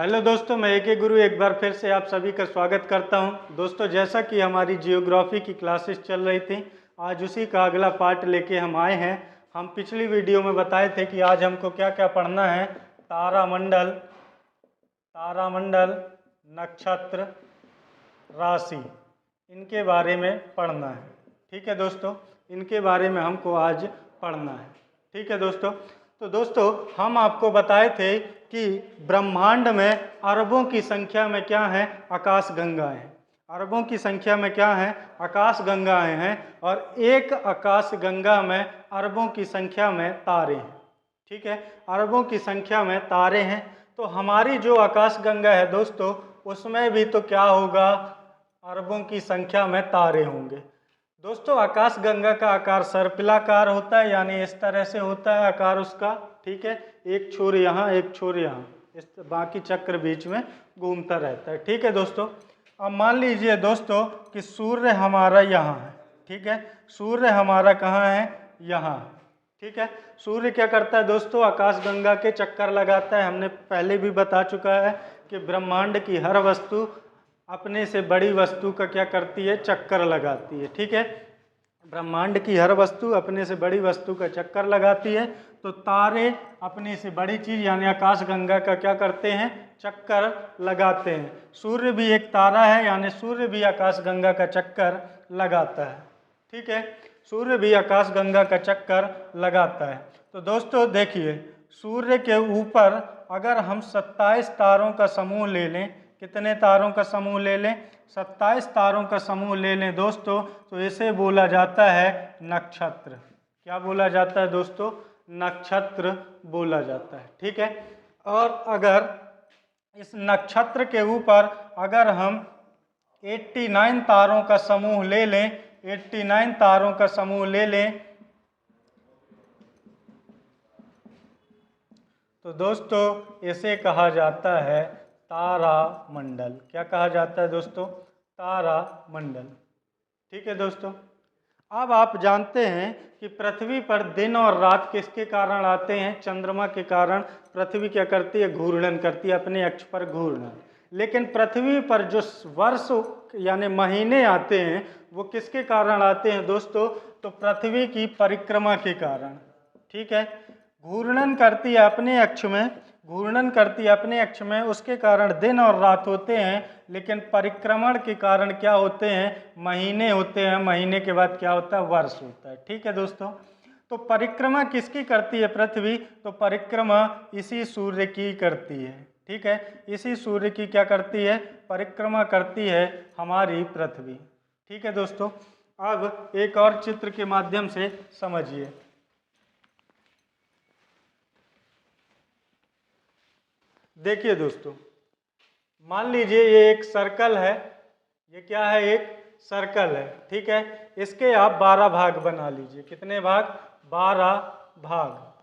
Hello दोस्तों, मैं एक गुरु एक बार फिर से आप सभी का स्वागत करता हूं। दोस्तों, जैसा कि हमारी जियोग्राफी की क्लासेस चल रही थी, आज उसी का अगला पार्ट लेके हम आए हैं। हम पिछली वीडियो में बताए थे कि आज हमको क्या क्या पढ़ना है। तारामंडल, नक्षत्र, राशि, इनके बारे में पढ़ना है। ठीक है दोस्तों, इनके बारे में हमको आज पढ़ना है। ठीक है दोस्तों, तो दोस्तों हम आपको बताए थे कि ब्रह्मांड में अरबों की संख्या में क्या है, आकाश गंगाएं हैं। अरबों की संख्या में क्या है, आकाश गंगाएं हैं। और एक आकाश गंगा में अरबों की संख्या में तारे हैं। ठीक है, अरबों की संख्या में तारे हैं। तो हमारी जो आकाश गंगा है दोस्तों, उसमें भी तो क्या होगा, अरबों की संख्या में तारे होंगे। दोस्तों, आकाश गंगा का आकार सर्पिलाकार होता है, यानी इस तरह से होता है आकार उसका। ठीक है, एक छोर यहाँ एक छोर यहाँ, इस बाकी चक्र बीच में घूमता रहता है। ठीक है दोस्तों, अब मान लीजिए दोस्तों कि सूर्य हमारा यहाँ है। ठीक है, सूर्य हमारा कहाँ है, यहाँ। ठीक है, सूर्य क्या करता है दोस्तों, आकाश गंगा के चक्कर लगाता है। हमने पहले भी बता चुका है कि ब्रह्मांड की हर वस्तु अपने से बड़ी वस्तु का क्या करती है, चक्कर लगाती है। ठीक है, ब्रह्मांड की हर वस्तु अपने से बड़ी वस्तु का चक्कर लगाती है। तो तारे अपने से बड़ी चीज यानी आकाश गंगा का क्या करते हैं, चक्कर लगाते हैं। सूर्य भी एक तारा है, यानी सूर्य भी आकाश गंगा का चक्कर लगाता है। ठीक है, सूर्य भी आकाश गंगा का चक्कर लगाता है। तो दोस्तों देखिए, सूर्य के ऊपर अगर हम 27 तारों का समूह ले लें, कितने तारों का समूह ले लें, 27 तारों का समूह ले लें दोस्तों, तो इसे बोला जाता है नक्षत्र। क्या बोला जाता है दोस्तों, नक्षत्र बोला जाता है। ठीक है, और अगर इस नक्षत्र के ऊपर अगर हम 89 तारों का समूह ले लें, 89 तारों का समूह ले लें, तो दोस्तों इसे कहा जाता है तारामंडल। क्या कहा जाता है दोस्तों, तारामंडल। ठीक है दोस्तों, अब आप जानते हैं कि पृथ्वी पर दिन और रात किसके कारण आते हैं, चंद्रमा के कारण। पृथ्वी क्या करती है, घूर्णन करती है, अपने अक्ष पर घूर्णन। लेकिन पृथ्वी पर जो वर्ष यानी महीने आते हैं, वो किसके कारण आते हैं दोस्तों, तो पृथ्वी की परिक्रमा के कारण। ठीक है, घूर्णन करती है अपने अक्ष में, घूर्णन करती है अपने अक्ष में, उसके कारण दिन और रात होते हैं। लेकिन परिक्रमण के कारण क्या होते हैं, महीने होते हैं। महीने के बाद क्या होता है, वर्ष होता है। ठीक है दोस्तों, तो परिक्रमा किसकी करती है पृथ्वी, तो परिक्रमा इसी सूर्य की करती है। ठीक है, इसी सूर्य की क्या करती है, परिक्रमा करती है हमारी पृथ्वी। ठीक है दोस्तों, अब एक और चित्र के माध्यम से समझिए। देखिए दोस्तों, मान लीजिए ये एक सर्कल है, ये क्या है, एक सर्कल है। ठीक है, इसके आप 12 भाग बना लीजिए। कितने भाग, 12 भाग।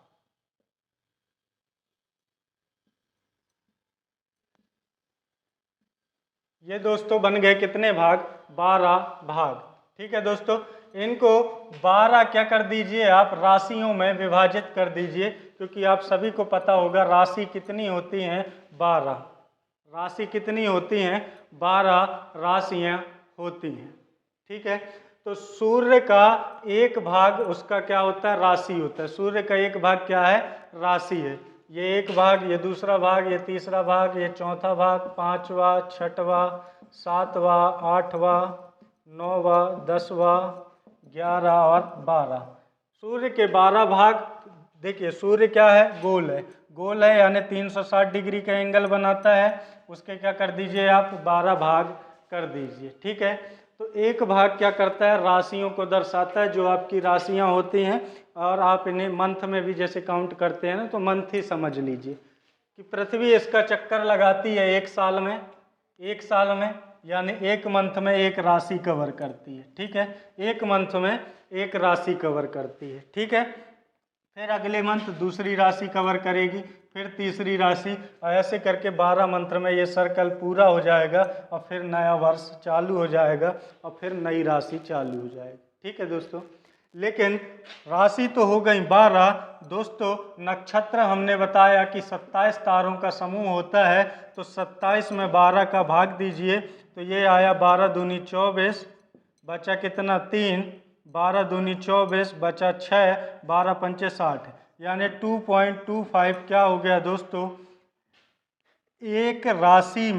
ये दोस्तों बन गए कितने भाग, 12 भाग। ठीक है दोस्तों, इनको 12 क्या कर दीजिए, आप राशियों में विभाजित कर दीजिए, क्योंकि आप सभी को पता होगा राशि कितनी होती हैं, 12। राशि कितनी होती हैं, 12 राशियां होती हैं। ठीक है, तो सूर्य का एक भाग उसका क्या होता है, राशि होता है। सूर्य का एक भाग क्या है, राशि है। ये एक भाग, ये दूसरा भाग, ये तीसरा भाग, ये चौथा भाग, पांचवा, छठवा, सातवां, आठवां, नौवां, 10वां, 11 और 12। सूर्य के 12 भाग। देखिए सूर्य क्या है, गोल है, गोल है यानी 360 डिग्री का एंगल बनाता है। उसके क्या कर दीजिए आप, 12 भाग कर दीजिए। ठीक है, तो एक भाग क्या करता है, राशियों को दर्शाता है, जो आपकी राशियां होती हैं। और आप इन्हें मंथ में भी जैसे काउंट करते हैं ना, तो मंथ ही समझ लीजिए कि पृथ्वी इसका चक्कर लगाती है एक साल में, एक साल में, यानी एक मंथ में एक राशि कवर करती है। ठीक है, एक मंथ में एक राशि कवर करती है। ठीक है, फिर अगले मंथ दूसरी राशि कवर करेगी, फिर तीसरी राशि, और ऐसे करके 12 मंत्र में ये सर्कल पूरा हो जाएगा, और फिर नया वर्ष चालू हो जाएगा, और फिर नई राशि चालू हो जाएगी। ठीक है दोस्तों, लेकिन राशि तो हो गई 12। दोस्तों नक्षत्र हमने बताया कि 27 तारों का समूह होता है, तो 27 में 12 का भाग दीजिए तो ये आया 12 दूनी 24, बचा कितना 3, 12 दूनी 24 बचा 6, 12 पंचे 60, यानी 2.25 क्या हो गया दोस्तों, एक राशि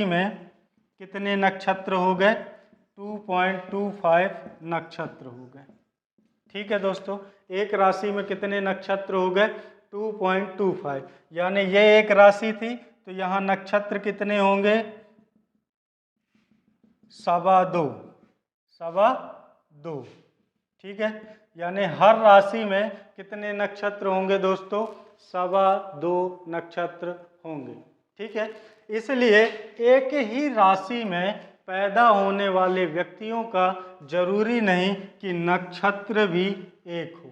में कितने नक्षत्र हो गए, 2.25 नक्षत्र हो गए। ठीक है दोस्तों, एक राशि में कितने नक्षत्र हो गए, 2.25, यानी ये एक राशि थी तो यहाँ नक्षत्र कितने होंगे, 2.25। ठीक है, यानी हर राशि में कितने नक्षत्र होंगे दोस्तों, 2.25 नक्षत्र होंगे। ठीक है, इसलिए एक ही राशि में पैदा होने वाले व्यक्तियों का जरूरी नहीं कि नक्षत्र भी एक हो।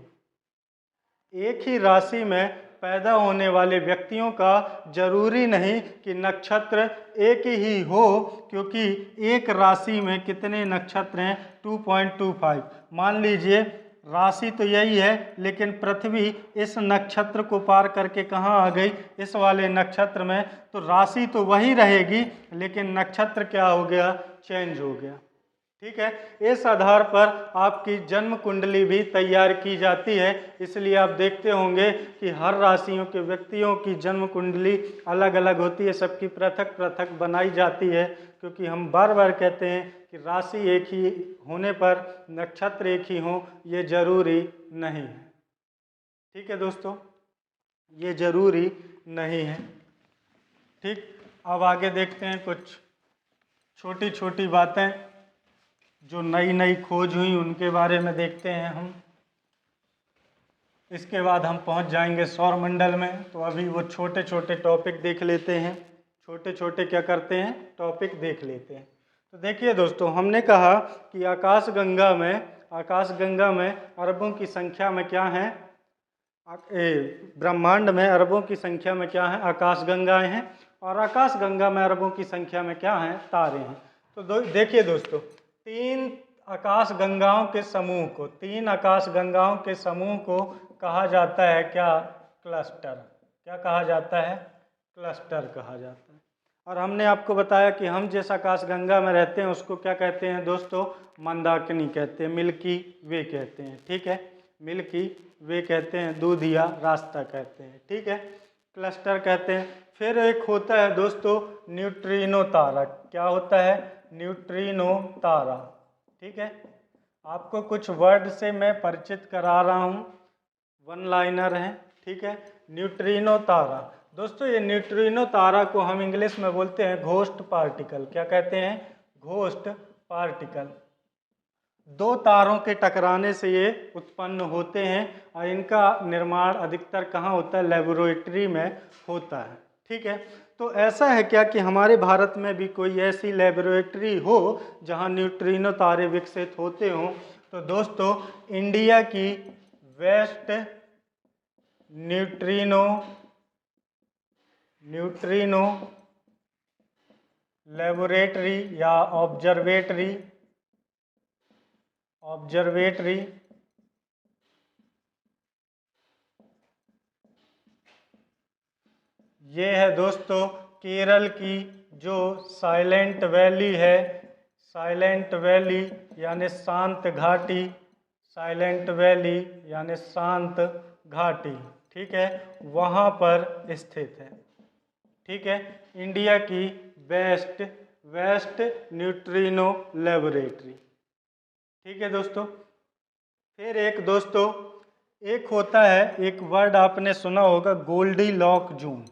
एक ही राशि में पैदा होने वाले व्यक्तियों का जरूरी नहीं कि नक्षत्र एक ही हो, क्योंकि एक राशि में कितने नक्षत्र हैं, 2.25। मान लीजिए राशि तो यही है, लेकिन पृथ्वी इस नक्षत्र को पार करके कहाँ आ गई, इस वाले नक्षत्र में, तो राशि तो वही रहेगी लेकिन नक्षत्र क्या हो गया, चेंज हो गया। ठीक है, इस आधार पर आपकी जन्म कुंडली भी तैयार की जाती है। इसलिए आप देखते होंगे कि हर राशियों के व्यक्तियों की जन्म कुंडली अलग अलग होती है, सबकी पृथक पृथक बनाई जाती है, क्योंकि हम बार बार कहते हैं कि राशि एक ही होने पर नक्षत्र एक ही हो, ये जरूरी नहीं है। ठीक है दोस्तों, ये जरूरी नहीं है। ठीक, अब आगे देखते हैं कुछ छोटी छोटी बातें जो नई नई खोज हुई उनके बारे में देखते हैं हम। इसके बाद हम पहुंच जाएंगे सौरमंडल में, तो अभी वो छोटे छोटे टॉपिक देख लेते हैं। छोटे छोटे क्या करते हैं, टॉपिक देख लेते हैं। तो देखिए दोस्तों, हमने कहा कि आकाशगंगा में अरबों की संख्या में क्या है, ब्रह्मांड में अरबों की संख्या में क्या है, आकाशगंगाएं हैं, और आकाशगंगा में अरबों की संख्या में क्या है, तारे हैं। तो देखिए दोस्तों, तीन आकाशगंगाओं के समूह को कहा जाता है क्या, क्लस्टर। क्या कहा जाता है, क्लस्टर कहा जाता है। और हमने आपको बताया कि हम जिस आकाशगंगा में रहते हैं उसको क्या कहते हैं दोस्तों, मंदाकिनी कहते हैं, मिल्की वे कहते हैं। ठीक है, मिल्की वे कहते हैं, दूधिया रास्ता कहते हैं। ठीक है, क्लस्टर कहते हैं। फिर एक होता है दोस्तों न्यूट्रिनो तारा। क्या होता है, न्यूट्रिनो तारा। ठीक है, आपको कुछ वर्ड से मैं परिचित करा रहा हूँ, वन लाइनर है। ठीक है, न्यूट्रिनो तारा। दोस्तों ये न्यूट्रिनो तारा को हम इंग्लिश में बोलते हैं घोस्ट पार्टिकल। क्या कहते हैं, घोस्ट पार्टिकल। दो तारों के टकराने से ये उत्पन्न होते हैं और इनका निर्माण अधिकतर कहाँ होता है, लेबोरेटरी में होता है। ठीक है, तो ऐसा है क्या कि हमारे भारत में भी कोई ऐसी लेबोरेटरी हो जहाँ न्यूट्रिनो तारे विकसित होते हों। तो दोस्तों इंडिया की वेस्ट न्यूट्रिनो लेबोरेटरी या ऑब्जर्वेटरी ये है दोस्तों केरल की जो साइलेंट वैली है, साइलेंट वैली यानी शांत घाटी, साइलेंट वैली यानी शांत घाटी। ठीक है, वहाँ पर स्थित है। ठीक है, इंडिया की वेस्ट न्यूट्रिनो लेबोरेटरी। ठीक है दोस्तों, फिर एक होता है, एक वर्ड आपने सुना होगा, Goldilocks zone.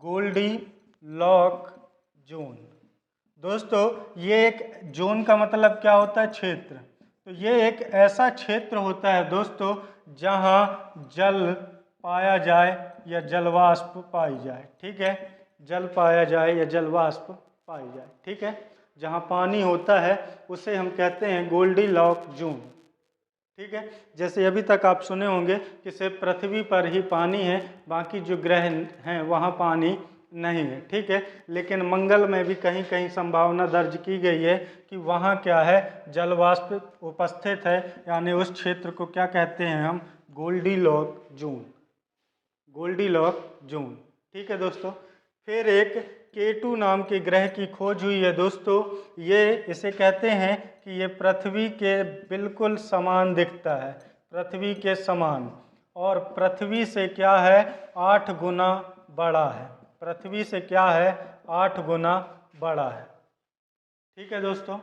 Goldilocks zone. दोस्तों ये एक जोन का मतलब क्या होता है, क्षेत्र। तो ये एक ऐसा क्षेत्र होता है दोस्तों जहाँ जल पाया जाए या जलवाष्प पाई जाए। ठीक है, जल पाया जाए या जलवाष्प पाई जाए। ठीक है, जहाँ पानी होता है उसे हम कहते हैं गोल्डी लॉक जोन। ठीक है, जैसे अभी तक आप सुने होंगे कि सिर्फ पृथ्वी पर ही पानी है, बाकी जो ग्रह हैं वहाँ पानी नहीं है, ठीक है। लेकिन मंगल में भी कहीं कहीं संभावना दर्ज की गई है कि वहाँ क्या है, जल वाष्प उपस्थित है, यानी उस क्षेत्र को क्या कहते हैं हम, गोल्डीलॉक जोन, गोल्डीलॉक जोन, ठीक है दोस्तों। फिर एक केटू नाम के ग्रह की खोज हुई है दोस्तों। ये इसे कहते हैं कि ये पृथ्वी के बिल्कुल समान दिखता है, पृथ्वी के समान, और पृथ्वी से क्या है, 8 गुना बड़ा है, पृथ्वी से क्या है, 8 गुना बड़ा है, ठीक है दोस्तों।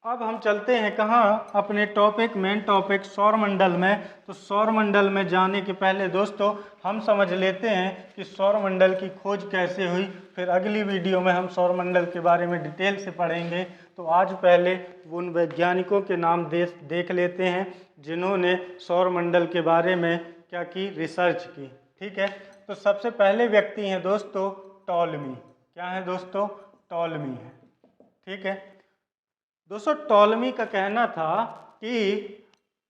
अब हम चलते हैं कहाँ, अपने टॉपिक, मेन टॉपिक सौरमंडल में। तो सौरमंडल में जाने के पहले दोस्तों हम समझ लेते हैं कि सौरमंडल की खोज कैसे हुई, फिर अगली वीडियो में हम सौरमंडल के बारे में डिटेल से पढ़ेंगे। तो आज पहले उन वैज्ञानिकों के नाम देख लेते हैं जिन्होंने सौरमंडल के बारे में क्या की, रिसर्च की, ठीक है। तो सबसे पहले व्यक्ति हैं दोस्तों टॉलमी। क्या है दोस्तों, टॉलमी है, ठीक है दोस्तों। टॉलमी का कहना था कि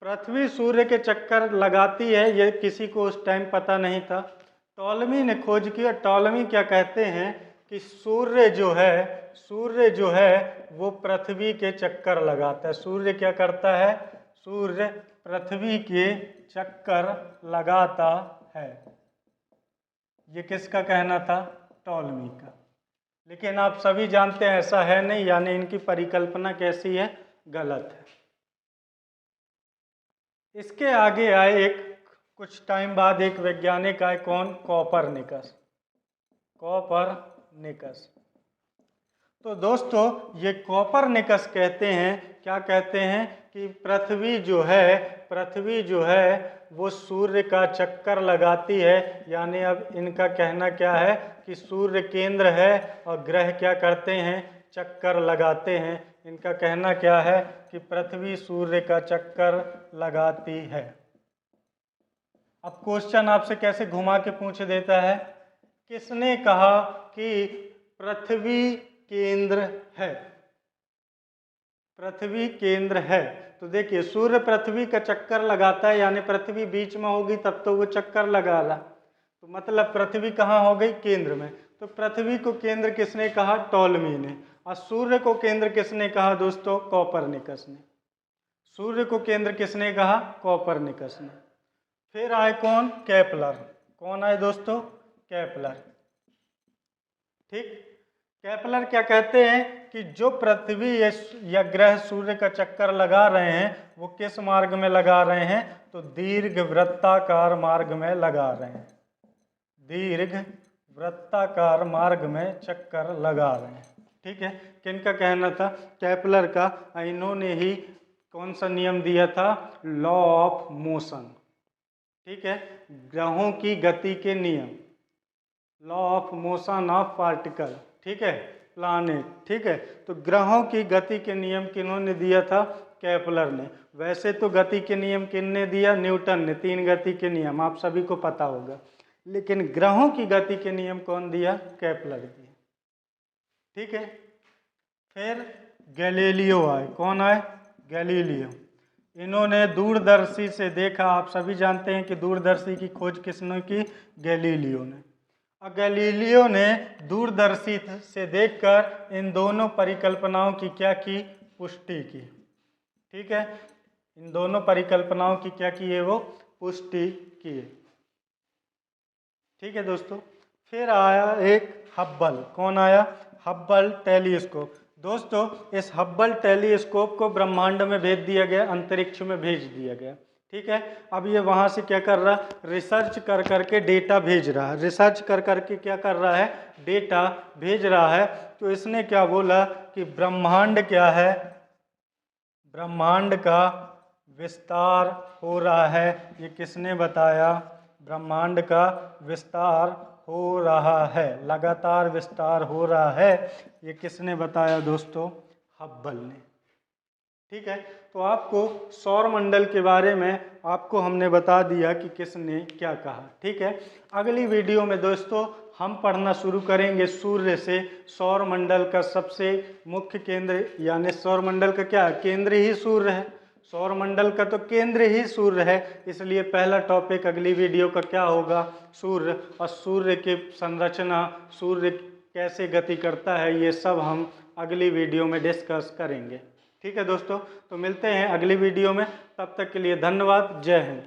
पृथ्वी सूर्य के चक्कर लगाती है, ये किसी को उस टाइम पता नहीं था। टॉलमी ने खोज की, और टॉलमी क्या कहते हैं कि सूर्य जो है वो पृथ्वी के चक्कर लगाता है। सूर्य क्या करता है, सूर्य पृथ्वी के चक्कर लगाता है। ये किसका कहना था, टॉलमी का। लेकिन आप सभी जानते हैं ऐसा है नहीं, यानी इनकी परिकल्पना कैसी है, गलत है। इसके आगे आए कुछ टाइम बाद एक वैज्ञानिक आए, कौन, कॉपरनिकस, कॉपरनिकस। तो दोस्तों ये कॉपरनिकस कहते हैं, क्या कहते हैं कि पृथ्वी जो है वो सूर्य का चक्कर लगाती है। यानी अब इनका कहना क्या है कि सूर्य केंद्र है और ग्रह क्या करते हैं, चक्कर लगाते हैं। इनका कहना क्या है कि पृथ्वी सूर्य का चक्कर लगाती है। अब क्वेश्चन आपसे कैसे घुमा के पूछ देता है, किसने कहा कि पृथ्वी केंद्र है, पृथ्वी केंद्र है। तो देखिए सूर्य पृथ्वी का चक्कर लगाता है, यानी पृथ्वी बीच में होगी तब तो वो चक्कर लगा रहा, तो मतलब पृथ्वी कहाँ हो गई, केंद्र में। तो पृथ्वी को केंद्र किसने कहा, टॉलमी ने। और सूर्य को केंद्र किसने कहा दोस्तों, कॉपरनिकस ने। सूर्य को केंद्र किसने कहा, कॉपरनिकस ने। फिर आए कौन, केपलर। कौन आए दोस्तों, केपलर, ठीक। केपलर क्या कहते हैं कि जो पृथ्वी या ग्रह सूर्य का चक्कर लगा रहे हैं वो किस मार्ग में लगा रहे हैं, तो दीर्घ वृत्ताकार मार्ग में लगा रहे हैं, दीर्घ वृत्ताकार मार्ग में चक्कर लगा रहे हैं, ठीक है। किनका कहना था, केपलर का। इन्होंने ही कौन सा नियम दिया था, लॉ ऑफ मोशन, ठीक है, ग्रहों की गति के नियम, law of motion of particle, ठीक है, प्लानेट, ठीक है। तो ग्रहों की गति के नियम किन्होंने दिया था, केपलर ने। वैसे तो गति के नियम किसने दिया, न्यूटन ने, 3 गति के नियम आप सभी को पता होगा। लेकिन ग्रहों की गति के नियम कौन दिया, केपलर दिया, ठीक है। फिर गैलीलियो आए। कौन आए, गैलीलियो। इन्होंने दूरदर्शी से देखा, आप सभी जानते हैं कि दूरदर्शी की खोज किसने की, गैलीलियो ने। और गैलीलियो ने दूरदर्शी से देखकर इन दोनों परिकल्पनाओं की क्या की, पुष्टि की, ठीक है। इन दोनों परिकल्पनाओं की क्या की है, वो पुष्टि की, ठीक है दोस्तों। फिर आया एक हब्बल। कौन आया, हब्बल टेलीस्कोप। दोस्तों इस हब्बल टेलीस्कोप को ब्रह्मांड में भेज दिया गया, अंतरिक्ष में भेज दिया गया, ठीक है। अब ये वहाँ से क्या कर रहा, रिसर्च कर करके डेटा भेज रहा है, रिसर्च कर करके क्या कर रहा है, डेटा भेज रहा है। तो इसने क्या बोला कि ब्रह्मांड क्या है, ब्रह्मांड का विस्तार हो रहा है। ये किसने बताया, ब्रह्मांड का विस्तार हो रहा है, लगातार विस्तार हो रहा है। ये किसने बताया दोस्तों, हब्बल ने, ठीक है। तो आपको सौरमंडल के बारे में आपको हमने बता दिया कि किसने क्या कहा, ठीक है। अगली वीडियो में दोस्तों हम पढ़ना शुरू करेंगे सूर्य से। सौरमंडल का सबसे मुख्य केंद्र, यानी सौरमंडल का क्या है, केंद्र ही सूर्य है। सौरमंडल का तो केंद्र ही सूर्य है, इसलिए पहला टॉपिक अगली वीडियो का क्या होगा, सूर्य, और सूर्य की संरचना, सूर्य कैसे गति करता है, ये सब हम अगली वीडियो में डिस्कस करेंगे। ठीक है दोस्तों, तो मिलते हैं अगली वीडियो में, तब तक के लिए धन्यवाद। जय हिंद।